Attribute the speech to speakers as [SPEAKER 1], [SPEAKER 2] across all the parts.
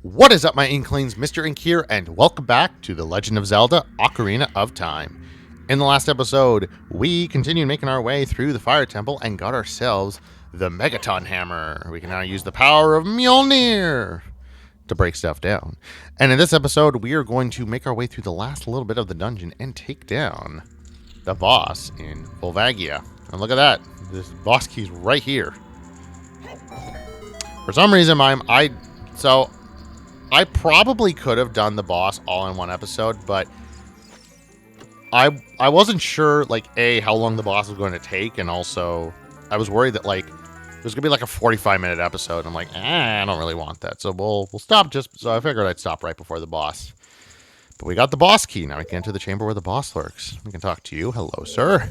[SPEAKER 1] What is up, my Inklings? Mr. Ink here, and welcome back to The Legend of Zelda Ocarina of Time. In the last episode, we continued making our way through the Fire Temple and got ourselves the Megaton Hammer. We can now use the power of Mjolnir to break stuff down. And in this episode, we are going to make our way through the last little bit of the dungeon and take down the boss in Volvagia. And look at that. This boss key's right here. For some reason, I probably could have done the boss all in one episode, but I wasn't sure, like, A, how long the boss was going to take, and also I was worried that, like, it was going to be like a 45-minute episode. I'm like, I don't really want that. So we'll stop so I figured I'd stop right before the boss. But we got the boss key. Now we can enter the chamber where the boss lurks. We can talk to you. Hello, sir.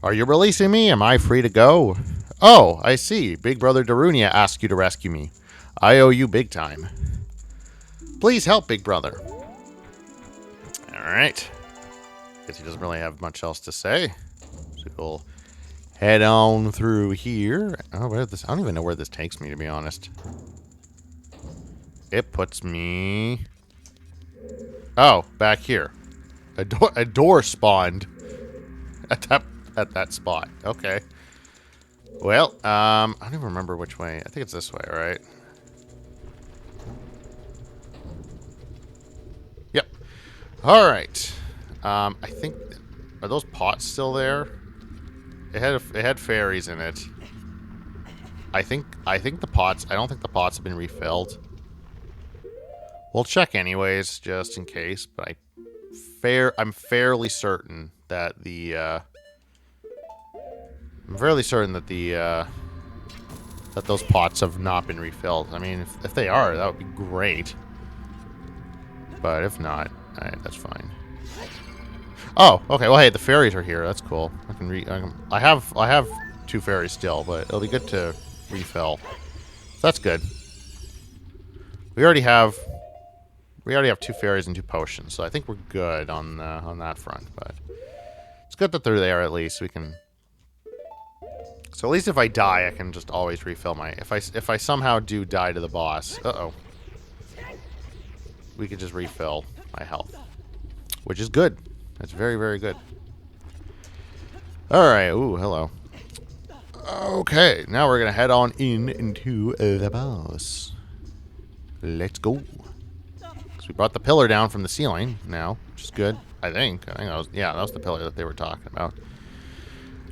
[SPEAKER 1] Are you releasing me? Am I free to go? Oh, I see. Big Brother Darunia asked you to rescue me. I owe you big time. Please help, Big Brother. Alright. Guess he doesn't really have much else to say. So we'll head on through here. Oh, I don't even know where this takes me, to be honest. It puts me... Oh, back here. A door spawned at that spot. Okay. Well, I don't even remember which way. I think it's this way, right? Yep. All right. I think, are those pots still there? It had fairies in it. I think the pots. I don't think the pots have been refilled. We'll check anyways, just in case. But I'm fairly certain that that those pots have not been refilled. I mean, if they are, that would be great. But if not, that's fine. Oh, okay. Well, hey, the fairies are here. That's cool. I have 2 fairies still, but it'll be good to refill. So that's good. We already have 2 fairies and 2 potions, so I think we're good on that front. But it's good that they're there at least. We can. So at least if I die, I can just always refill my. If I somehow do die to the boss, we can just refill my health, which is good. That's very, very good. All right. Ooh, hello. Okay, now we're gonna head on into the boss. Let's go. So we brought the pillar down from the ceiling now, which is good. I think that was the pillar that they were talking about.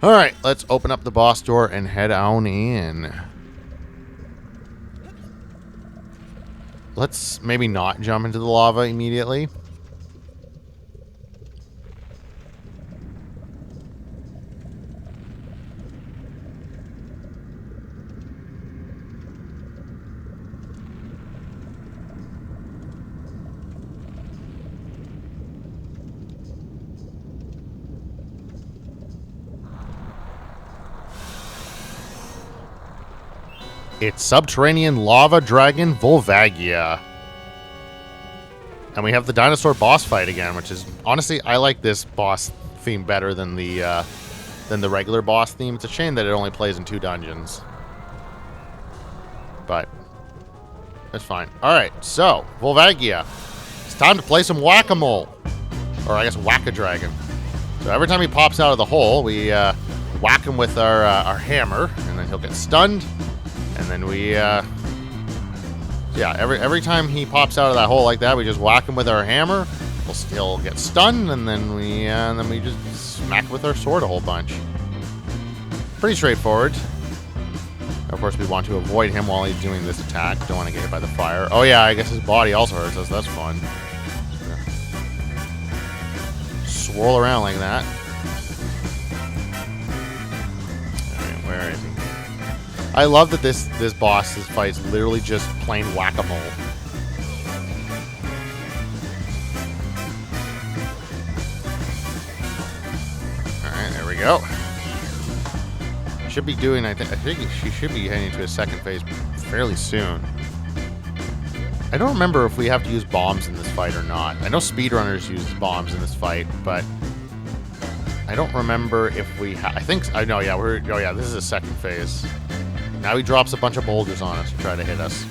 [SPEAKER 1] All right, let's open up the boss door and head on in. Let's maybe not jump into the lava immediately. It's Subterranean Lava Dragon Volvagia. And we have the dinosaur boss fight again, which is... Honestly, I like this boss theme better than the regular boss theme. It's a shame that it only plays in 2 dungeons. But that's fine. Alright, so, Volvagia. It's time to play some whack-a-mole. Or I guess whack-a-dragon. So every time he pops out of the hole, we whack him with our hammer, and then he'll get stunned. And then we, every time he pops out of that hole like that, we just whack him with our hammer. He'll get stunned, and then we just smack with our sword a whole bunch. Pretty straightforward. Of course, we want to avoid him while he's doing this attack. Don't want to get hit by the fire. Oh yeah, I guess his body also hurts us. That's fun. Swirl around like that. Alright, where is he? I love that this boss's fight is literally just plain whack-a-mole. Alright, there we go. Should be doing, I think she should be heading to a second phase fairly soon. I don't remember if we have to use bombs in this fight or not. I know speedrunners use bombs in this fight, but I don't remember if we I think, I know, yeah, this is a second phase. Now he drops a bunch of boulders on us to try to hit us.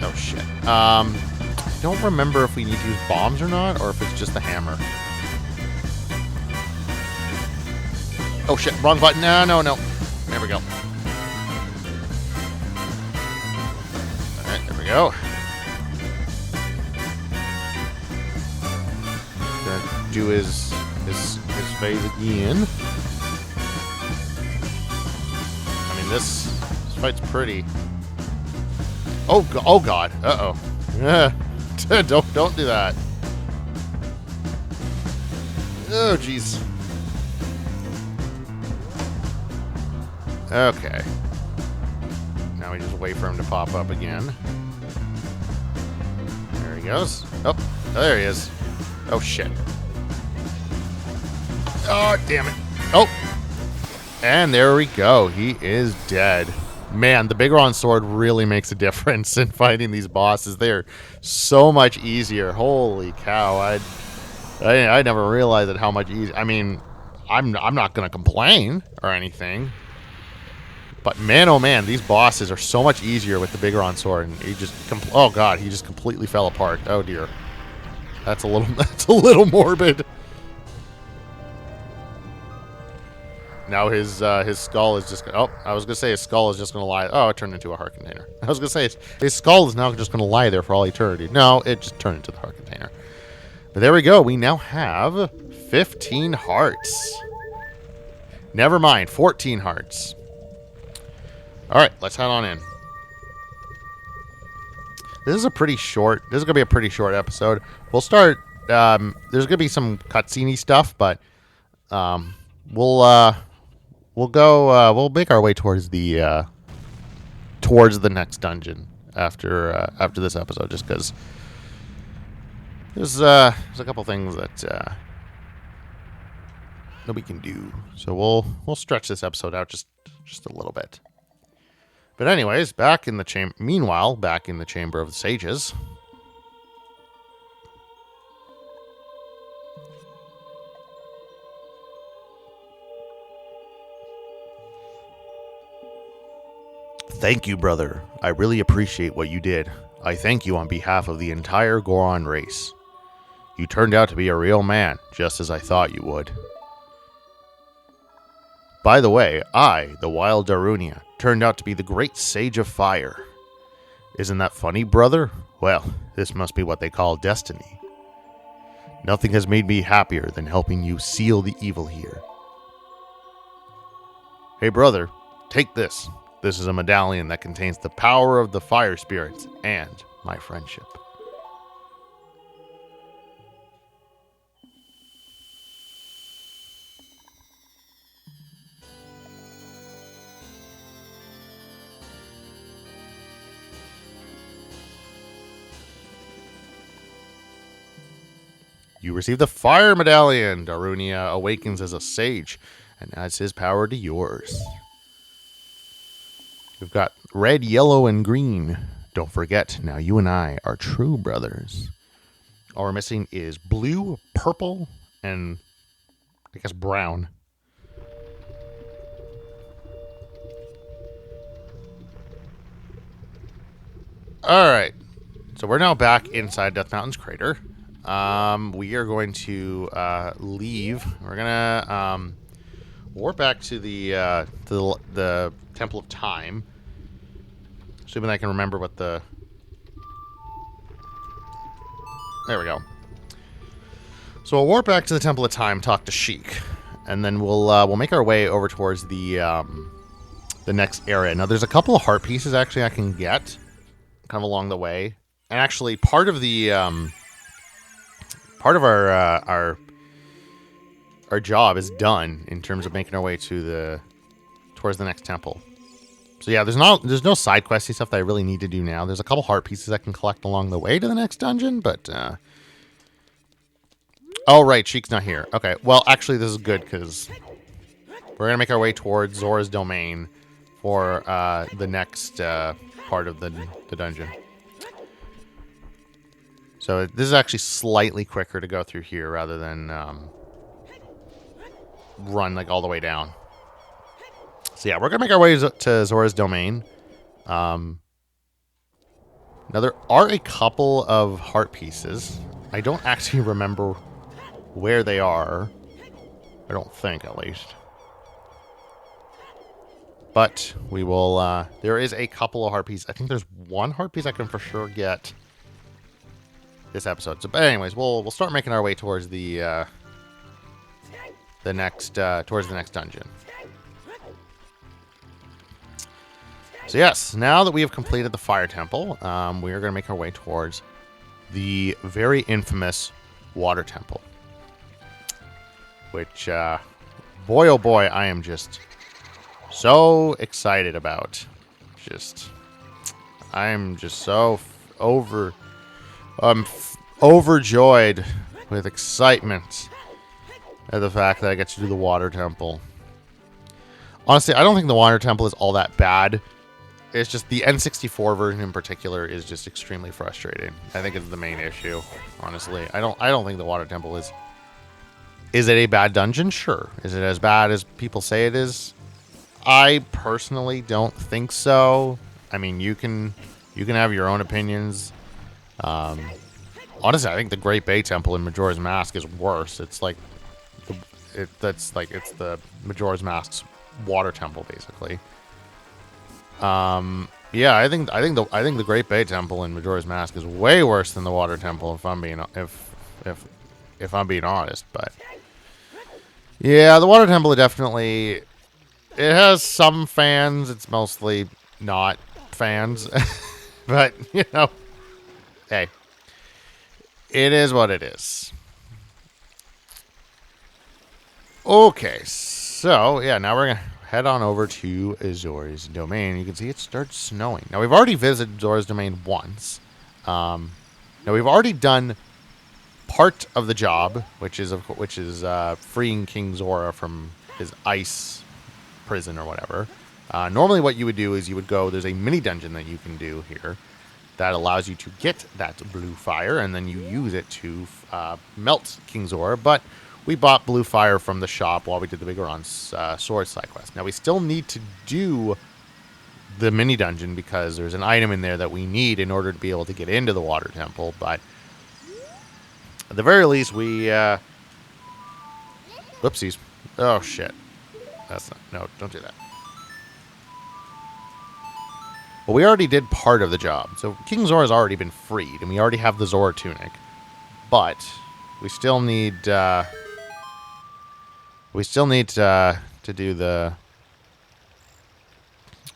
[SPEAKER 1] Oh, shit. Don't remember if we need to use bombs or not, or if it's just the hammer. Oh, shit. Wrong button. No, no, no. There we go. Alright, there we go. Gonna do his phase again. I mean, this fight's pretty. Oh God. Uh-oh. Don't do that. Oh, jeez. Okay. Now we just wait for him to pop up again. There he goes. Oh, there he is. Oh, shit. Oh, damn it. Oh. And there we go. He is dead. Man, the Bigoron sword really makes a difference in fighting these bosses. They're so much easier. Holy cow. I never realized it how much easier. I mean, I'm not going to complain or anything. But man, oh man, these bosses are so much easier with the Bigoron sword. And he just, oh God, he just completely fell apart. Oh dear. That's a little morbid. Now his skull is just... Oh, I was going to say his skull is just going to lie... Oh, it turned into a heart container. I was going to say his skull is now just going to lie there for all eternity. No, it just turned into the heart container. But there we go. We now have 15 hearts. Never mind. 14 hearts. All right, let's head on in. This is a pretty short... This is going to be a pretty short episode. We'll start... there's going to be some cutscene-y stuff, but... We'll go. We'll make our way towards the next dungeon after this episode, just because there's a couple things that we can do. So we'll stretch this episode out just a little bit. But anyways, back in the chamber. Meanwhile, back in the Chamber of the Sages. Thank you, brother. I really appreciate what you did. I thank you on behalf of the entire Goron race. You turned out to be a real man, just as I thought you would. By the way, I, the Wild Darunia, turned out to be the great Sage of Fire. Isn't that funny, brother? Well, this must be what they call destiny. Nothing has made me happier than helping you seal the evil here. Hey, brother, take this. This is a medallion that contains the power of the fire spirits and my friendship. You receive the Fire Medallion. Darunia awakens as a sage and adds his power to yours. We've got red, yellow, and green. Don't forget, now you and I are true brothers. All we're missing is blue, purple, and I guess brown. Alright. So we're now back inside Death Mountain's crater. We are going to leave. We're gonna warp back to the Temple of Time. Assuming I can remember what the... There we go. So we'll warp back to the Temple of Time, talk to Sheik, and then we'll make our way over towards the next area. Now, there's a couple of heart pieces actually I can get kind of along the way, and actually part of the our job is done in terms of making our way to towards the next temple. So yeah, there's no side questy stuff that I really need to do now. There's a couple heart pieces I can collect along the way to the next dungeon, but oh right, Sheik's not here. Okay, well actually this is good because we're gonna make our way towards Zora's domain for the next part of the dungeon. So this is actually slightly quicker to go through here rather than run like all the way down. So yeah, we're gonna make our way to Zora's domain. Now Now, there are a couple of heart pieces. I don't actually remember where they are. I don't think, at least. But we will, there is a couple of heart pieces. I think there's one heart piece I can for sure get this episode. So, but anyways, we'll start making our way towards the next dungeon. So yes, now that we have completed the Fire Temple, we are going to make our way towards the very infamous Water Temple. Which, boy oh boy, I am just so excited about. I'm just so overjoyed with excitement at the fact that I get to do the Water Temple. Honestly, I don't think the Water Temple is all that bad. It's just the N64 version in particular is just extremely frustrating. I think it's the main issue, honestly. I don't think the Water Temple is... Is it a bad dungeon? Sure. Is it as bad as people say it is? I personally don't think so. I mean, you can have your own opinions. Honestly, I think the Great Bay Temple in Majora's Mask is worse. It's like it's the Majora's Mask's Water Temple, basically. Yeah, I think the Great Bay Temple in Majora's Mask is way worse than the Water Temple, if I'm being honest. But yeah, the Water Temple definitely, it has some fans. It's mostly not fans, but you know, hey, it is what it is. Okay, so yeah, now we're gonna head on over to Zora's Domain. You can see it starts snowing. Now, we've already visited Zora's Domain once. Now, we've already done part of the job, which is freeing King Zora from his ice prison or whatever. Normally, what you would do is you would go, there's a mini dungeon that you can do here that allows you to get that blue fire, and then you use it to melt King Zora, but we bought blue fire from the shop while we did the Bigoron's sword side quest. Now, we still need to do the mini dungeon because there's an item in there that we need in order to be able to get into the Water Temple. But at the very least, we... Whoopsies. Oh, shit. That's not... No, don't do that. Well, we already did part of the job. So King Zora's already been freed, and we already have the Zora tunic. But we still need... We still need to do the...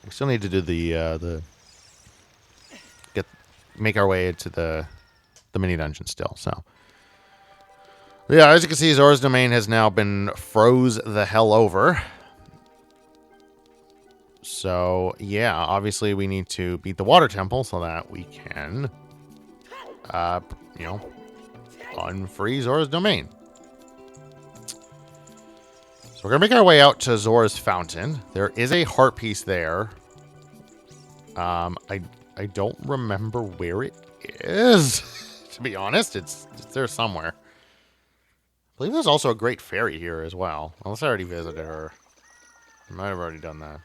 [SPEAKER 1] We still need to do the make our way into the mini dungeon still. So yeah, as you can see, Zora's Domain has now been froze the hell over. So yeah, obviously we need to beat the Water Temple so that we can, you know, unfreeze Zora's Domain. We're going to make our way out to Zora's Fountain. There is a heart piece there. I don't remember where it is, to be honest. It's there somewhere. I believe there's also a great fairy here as well. Unless I already visited her. I might have already done that.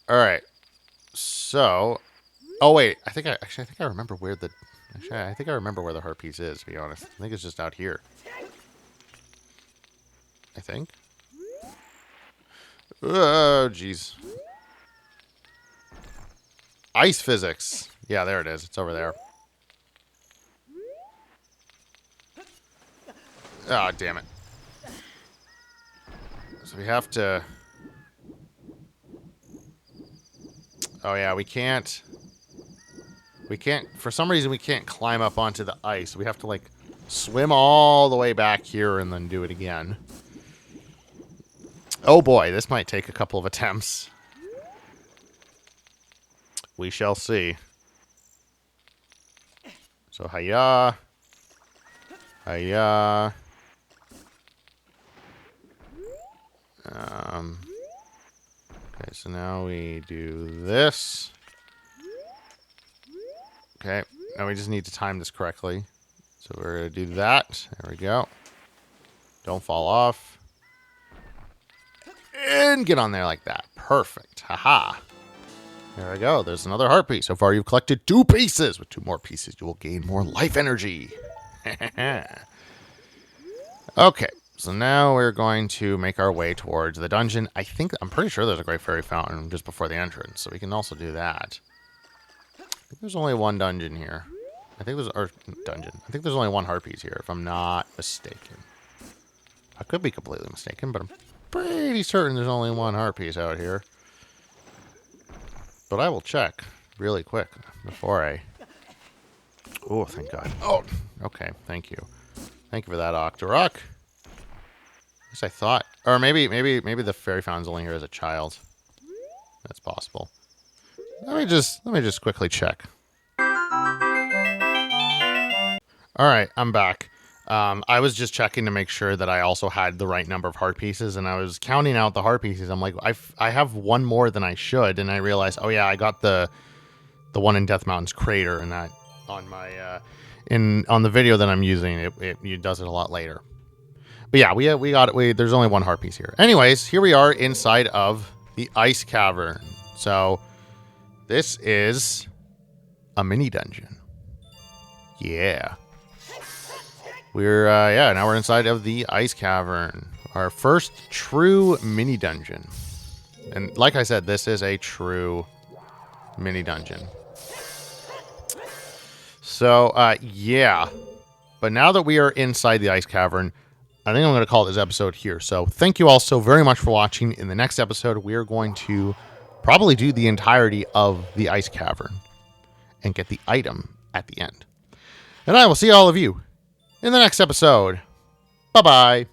[SPEAKER 1] Alright. So... Oh, wait. I think I remember where the... Actually, I think I remember where the heart piece is, to be honest. I think it's just out here. I think. Oh, jeez. Ice physics. Yeah, there it is. It's over there. Ah, damn it. So we have to... Oh, yeah, we can't... For some reason, we can't climb up onto the ice. We have to, like, swim all the way back here and then do it again. Oh, boy. This might take a couple of attempts. We shall see. So, hiya. Hiya. Okay, so now we do this. Okay, now we just need to time this correctly. So we're going to do that. There we go. Don't fall off. And get on there like that. Perfect. Haha. There we go. There's another heart piece. So far, you've collected 2 pieces. With 2 more pieces, you will gain more life energy. Okay. So now we're going to make our way towards the dungeon. I'm pretty sure there's a Great Fairy Fountain just before the entrance. So we can also do that. I think there's only one dungeon here. I think there's only 1 heart piece here, if I'm not mistaken. I could be completely mistaken, but I'm pretty certain there's only 1 heart piece out here. But I will check really quick before I... Oh, thank God. Oh, okay. Thank you. Thank you for that, Octorok. At least I thought... Or maybe the fairy fountain's only here as a child. That's possible. Let me just quickly check. Alright, I'm back. I was just checking to make sure that I also had the right number of heart pieces, and I was counting out the heart pieces. I'm like, I have 1 more than I should, and I realized, oh yeah, I got the one in Death Mountain's crater, and that on my on the video that I'm using, it does it a lot later. But yeah, we got it. There's only 1 heart piece here. Anyways, here we are inside of the Ice Cavern. So this is a mini dungeon. Yeah. Now we're inside of the Ice Cavern. Our first true mini dungeon. And like I said, this is a true mini dungeon. So, yeah. But now that we are inside the Ice Cavern, I think I'm going to call this episode here. So thank you all so very much for watching. In the next episode, we are going to probably do the entirety of the Ice Cavern and get the item at the end. And I will see all of you in the next episode. Bye-bye.